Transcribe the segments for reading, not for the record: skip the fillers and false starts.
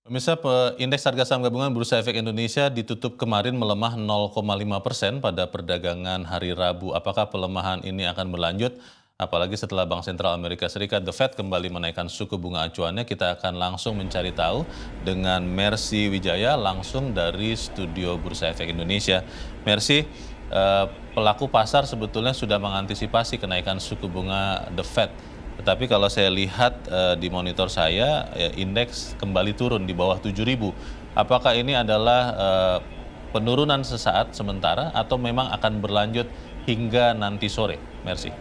Pemirsa, indeks harga saham gabungan Bursa Efek Indonesia ditutup kemarin melemah 0,5% pada perdagangan hari Rabu. Apakah pelemahan ini akan berlanjut? Apalagi setelah Bank Sentral Amerika Serikat, The Fed, kembali menaikkan suku bunga acuannya. Kita akan langsung mencari tahu dengan Mercy Wijaya langsung dari studio Bursa Efek Indonesia. Mercy, pelaku pasar sebetulnya sudah mengantisipasi kenaikan suku bunga The Fed. Tetapi kalau saya lihat di monitor saya, indeks kembali turun di bawah 7.000. Apakah ini adalah penurunan sesaat sementara atau memang akan berlanjut hingga nanti sore? Mercy.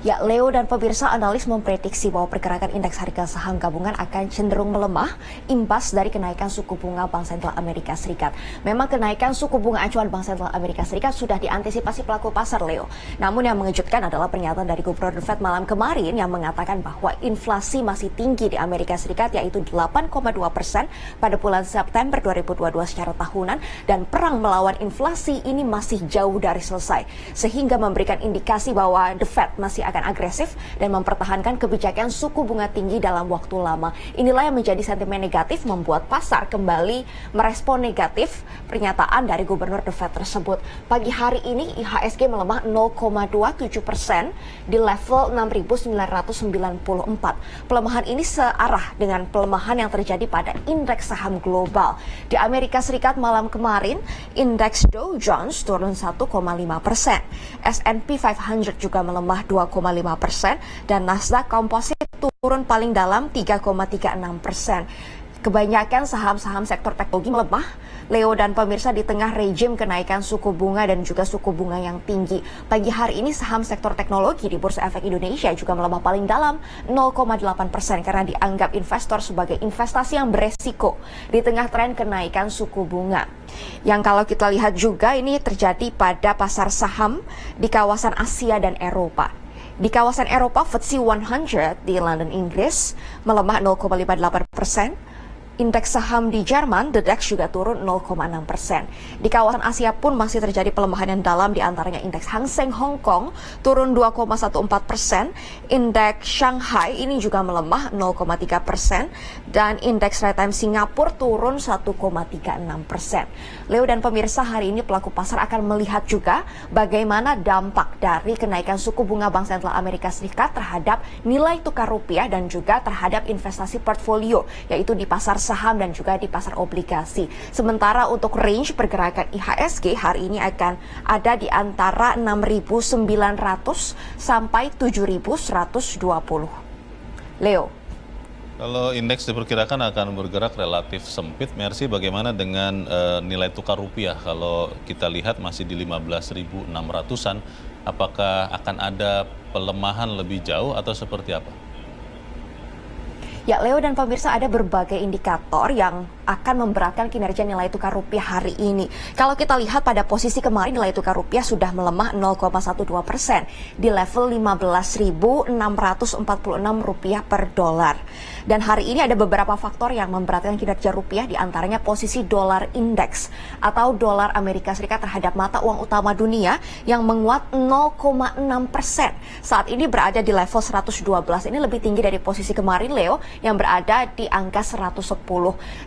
Ya, Leo dan pemirsa, analis memprediksi bahwa pergerakan indeks harga saham gabungan akan cenderung melemah imbas dari kenaikan suku bunga Bank Sentral Amerika Serikat. Memang kenaikan suku bunga acuan Bank Sentral Amerika Serikat sudah diantisipasi pelaku pasar, Leo. Namun yang mengejutkan adalah pernyataan dari Gubernur The Fed malam kemarin yang mengatakan bahwa inflasi masih tinggi di Amerika Serikat, yaitu 8,2% pada bulan September 2022 secara tahunan, dan perang melawan inflasi ini masih jauh dari selesai, sehingga memberikan indikasi bahwa The Fed masih akan agresif dan mempertahankan kebijakan suku bunga tinggi dalam waktu lama. Inilah yang menjadi sentimen negatif membuat pasar kembali merespon negatif pernyataan dari Gubernur The Fed tersebut. Pagi hari ini IHSG melemah 0,27% di level 6.994. Pelemahan ini searah dengan pelemahan yang terjadi pada indeks saham global. Di Amerika Serikat malam kemarin, indeks Dow Jones turun 1,5%. S&P 500 juga melemah 2,5%, dan Nasdaq Composite turun paling dalam 3,36%. Kebanyakan saham-saham sektor teknologi melemah, Leo dan pemirsa, di tengah rejim kenaikan suku bunga dan juga suku bunga yang tinggi. Pagi hari ini saham sektor teknologi di Bursa Efek Indonesia juga melemah paling dalam 0,8% karena dianggap investor sebagai investasi yang beresiko di tengah tren kenaikan suku bunga. Yang kalau kita lihat juga ini terjadi pada pasar saham di kawasan Asia dan Eropa. Di kawasan Eropa, FTSE 100 di London, Inggris melemah 0,58%. Indeks saham di Jerman, The DAX, juga turun 0,6%. Di kawasan Asia pun masih terjadi pelemahan yang dalam, di antaranya indeks Hang Seng Hong Kong turun 2,14%, indeks Shanghai ini juga melemah 0,3%, dan indeks rate time Singapura turun 1,36%. Leo dan pemirsa, hari ini pelaku pasar akan melihat juga bagaimana dampak dari kenaikan suku bunga Bank Sentral Amerika Serikat terhadap nilai tukar rupiah dan juga terhadap investasi portfolio, yaitu di pasar saham dan juga di pasar obligasi. Sementara untuk range pergerakan IHSG hari ini akan ada di antara 6.900 sampai 7.120. Leo. Kalau indeks diperkirakan akan bergerak relatif sempit, Mercy, bagaimana dengan nilai tukar rupiah? Kalau kita lihat masih di 15.600-an, apakah akan ada pelemahan lebih jauh atau seperti apa? Ya, Leo dan pemirsa, ada berbagai indikator yang akan memberatkan kinerja nilai tukar rupiah hari ini. Kalau kita lihat pada posisi kemarin, nilai tukar rupiah sudah melemah 0,12% di level 15.646 rupiah per dolar. Dan hari ini ada beberapa faktor yang memberatkan kinerja rupiah, di antaranya posisi dolar indeks atau dolar Amerika Serikat terhadap mata uang utama dunia yang menguat 0,6%. Saat ini berada di level 112. Ini lebih tinggi dari posisi kemarin, Leo, yang berada di angka 110.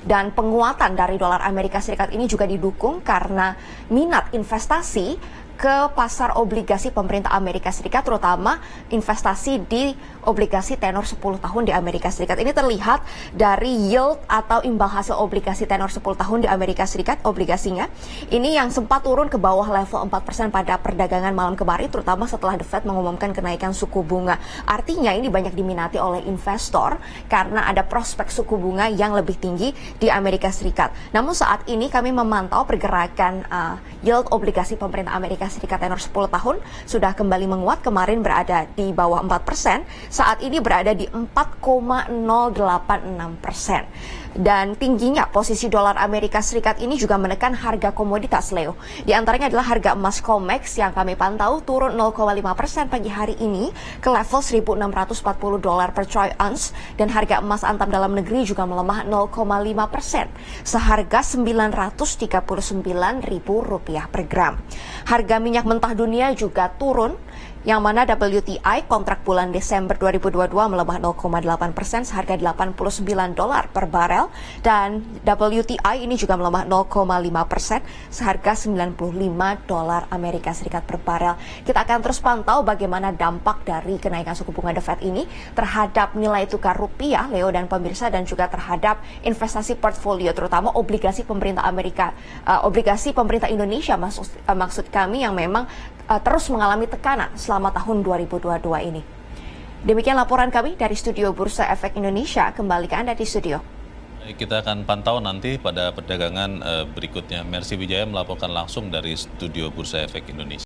Dan penguatan dari dolar Amerika Serikat ini juga didukung karena minat investasi ke pasar obligasi pemerintah Amerika Serikat, terutama investasi di obligasi tenor 10 tahun di Amerika Serikat. Ini terlihat dari yield atau imbal hasil obligasi tenor 10 tahun di Amerika Serikat, obligasinya ini yang sempat turun ke bawah level 4% pada perdagangan malam kemarin, terutama setelah The Fed mengumumkan kenaikan suku bunga. Artinya ini banyak diminati oleh investor karena ada prospek suku bunga yang lebih tinggi di Amerika Serikat. Namun saat ini kami memantau pergerakan yield obligasi pemerintah Amerika Serikat tenor 10 tahun sudah kembali menguat, kemarin berada di bawah 4%, saat ini berada di 4,086%. Dan tingginya posisi dolar Amerika Serikat ini juga menekan harga komoditas, Leo. Di antaranya adalah harga emas COMEX yang kami pantau turun 0,5% pagi hari ini ke level $1.640 per troy ounce, dan harga emas antam dalam negeri juga melemah 0,5% seharga Rp939.000 per gram. Harga minyak mentah dunia juga turun yang mana WTI kontrak bulan Desember 2022 melemah 0,8% seharga $89 per barel, dan WTI ini juga melemah 0,5% seharga $95 Amerika Serikat per barel. Kita akan terus pantau bagaimana dampak dari kenaikan suku bunga The Fed ini terhadap nilai tukar rupiah, Leo dan pemirsa, dan juga terhadap investasi portfolio, terutama obligasi pemerintah Amerika, obligasi pemerintah Indonesia maksud kami, yang memang terus mengalami tekanan selama tahun 2022 ini. Demikian laporan kami dari Studio Bursa Efek Indonesia. Kembali ke Anda di studio. Kita akan pantau nanti pada perdagangan berikutnya. Mercy Wijaya melaporkan langsung dari Studio Bursa Efek Indonesia.